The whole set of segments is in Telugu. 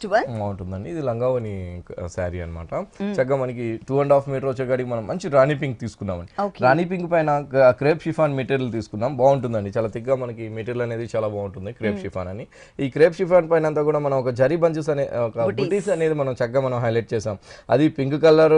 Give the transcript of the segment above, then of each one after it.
బాగుంటుందండి. ఇది లంగావని శారీ అనమాట. చక్కగా మనకి 2.5 మీటర్ వచ్చేకాడికి మనం మంచి రాణి పింక్ తీసుకున్నామండి. రాణి పింక్ పైన క్రేప్ షిఫాన్ మెటీరియల్ తీసుకున్నాం. బాగుంటుందండి, చాలా తిగ్గా మనకి మెటీరియల్ అనేది చాలా బాగుంటుంది. క్రేప్ షిఫాన్ అని, ఈ క్రేప్ షిఫాన్ పైన అంతా కూడా మనం ఒక జరీ బంచెస్ అనే ఒక బుటీస్ అనేది మనం చక్కగా మనం హైలైట్ చేసాం. అది పింక్ కలర్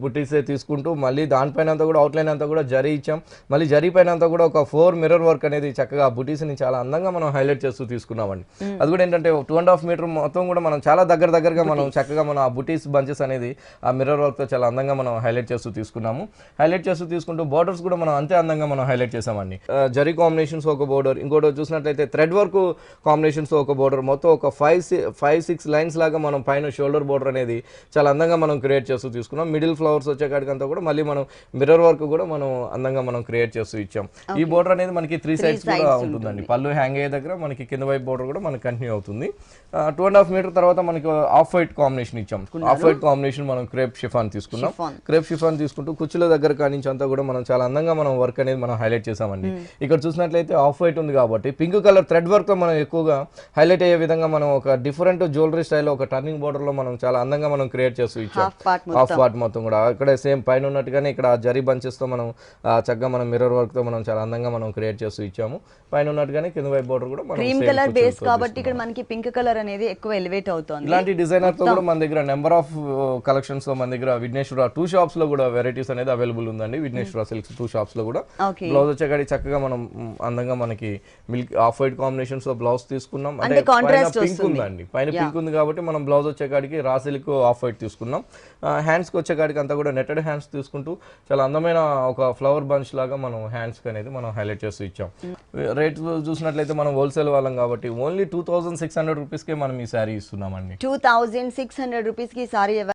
బుటీసే తీసుకుంటూ మళ్ళీ దానిపైన అంతా కూడా అవుట్లైన్ అంతా కూడా జరీ ఇచ్చాం. మళ్ళీ జరీ పైన అంతా కూడా ఒక 4 మిర్రర్ వర్క్ అనేది చక్కగా ఆ బుటీస్ ని చాలా అందంగా మనం హైలైట్ చేస్తూ తీసుకున్నామండి. అది కూడా ఏంటంటే 2.5 మీటర్ మొత్తం కూడా మనం చాలా దగ్గరగా మనం చక్కగా మనం ఆ బుటీస్ బంచెస్ అనేది ఆ మిర్రర్ వర్క్ తో చాలా అందంగా మనం హైలైట్ చేస్తూ తీసుకున్నాము. హైలైట్ చేస్తూ తీసుకుంటూ బోర్డర్స్ కూడా మనం అంతే అందంగా మనం హైలైట్ చేసామండి. జరీ కాంబినేషన్స్ ఒక బోర్డర్, ఇంకోటి చూసినట్లయితే థ్రెడ్ వర్క్ కాంబినేషన్స్ ఒక బోర్డర్, మొత్తం ఒక 5-6 లైన్స్ లాగా మనం పైన షోల్డర్ బోర్డర్ అనేది చాలా అందంగా మనం క్రియేట్ చేస్తూ తీసుకున్నాం. మిడిల్ ఫ్లవర్స్ వచ్చేకాడికంతా కూడా మళ్ళీ మనం మిర్రర్ వర్క్ కూడా మనం అందంగా మనం క్రియేట్ చేస్తూ ఇచ్చాం. ఈ బోర్డర్ అనేది మనకి 3 సైడ్స్ కూడా ఉంటుందండి. పళ్ళు హ్యాంగ్ అయ్యే దగ్గర మనకి కింద వైపు బోర్డర్ కూడా మనకి కంటిన్యూ అవుతుంది. 2.5 మీటర్ తర్వాత మనకి ఆఫ్ వైట్ కాంబినేషన్ ఇచ్చాం. ఆఫ్ వైట్ కాంబినేషన్ మనం క్రేప్ షిఫాన్ తీసుకున్నాం. క్రేప్ షిఫాన్ తీసుకుంటూ కుచ్చుల దగ్గర కానించి అంతా కూడా మనం చాలా అందంగా మనం వర్క్ అనేది మనం హైలైట్ చేసామండి. ఇక్కడ చూసినట్లయితే ఆఫ్ వైట్ ఉంది కాబట్టి పింక్ కలర్ థ్రెడ్ వర్క్ తో మనం ఎక్కువగా హైలైట్ అయ్యే విధంగా మనం ఒక డిఫరెంట్ జ్యువెలరీ స్టైల్లో ఒక టర్నింగ్ బోర్డర్ లో మనం చాలా అందంగా మనం క్రియేట్ చేస్తూ ఇచ్చాం. హాఫ్ పార్ట్ మొత్తం కూడా అక్కడ సేమ్ పైన ఉన్నట్టుగానే ఇక్కడ జరీ బంచెస్ తో మనం చక్కగా మనం మిర్రర్ వర్క్ తో మనం చాలా అందంగా మనం క్రియేట్ చేస్తూ ఇచ్చాము. పైన ఉన్నట్టుగానే కింద వైపు బోర్డర్ కూడా మనం క్రీమ్ కలర్ బేస్ కాబట్టి ఇక్కడ మనకి పింక్ కలర్ అనేది ఎక్కువ ఎలివేట్ అవుతుంది. ఇలాంటి డిజైనర్ తో కూడా మన దగ్గర నెంబర్ ఆఫ్ కలెక్షన్స్ లో మన దగ్గర విఘ్నేశ్వర 2 షాప్స్ లో కూడా వెరైటీస్ అనేది అవైలబుల్ ఉందండి. విఘ్నేశ్వర సిల్క్స్ 2 షాప్స్ లో కూడా బ్లౌజ్ వచ్చేకాడి చక్కగా మనం అందంగా మనకి మిల్క్ ఆఫ్ వైట్ కాంబినేషన్స్ లో బ్లౌజ్ తీసుకున్నాం. అంటే పింక్ ఉందండి, పైన పింక్ ఉంది కాబట్టి మనం బ్లౌజ్ వచ్చేకాడికి రా సిల్క్ ఆఫ్ వైట్ తీసుకున్నాం. హ్యాండ్స్ కి వచ్చేకాడికి అంతా కూడా నెట్టెడ్ హ్యాండ్స్ తీసుకుంటూ చాలా అందమైన ఒక ఫ్లవర్ బంచ్ లాగా మనం హ్యాండ్స్ కి అనేది మనం హైలైట్ చేస్తూ ఇచ్చాం. రేట్ చూసినట్లయితే మనం హోల్సేల్ వాళ్ళం కాబట్టి ఓన్లీ 2600 రూపీస్ కే మనం ఈ శారీ ఇస్తున్నామండి. 2600 రూపీస్ కి సారీ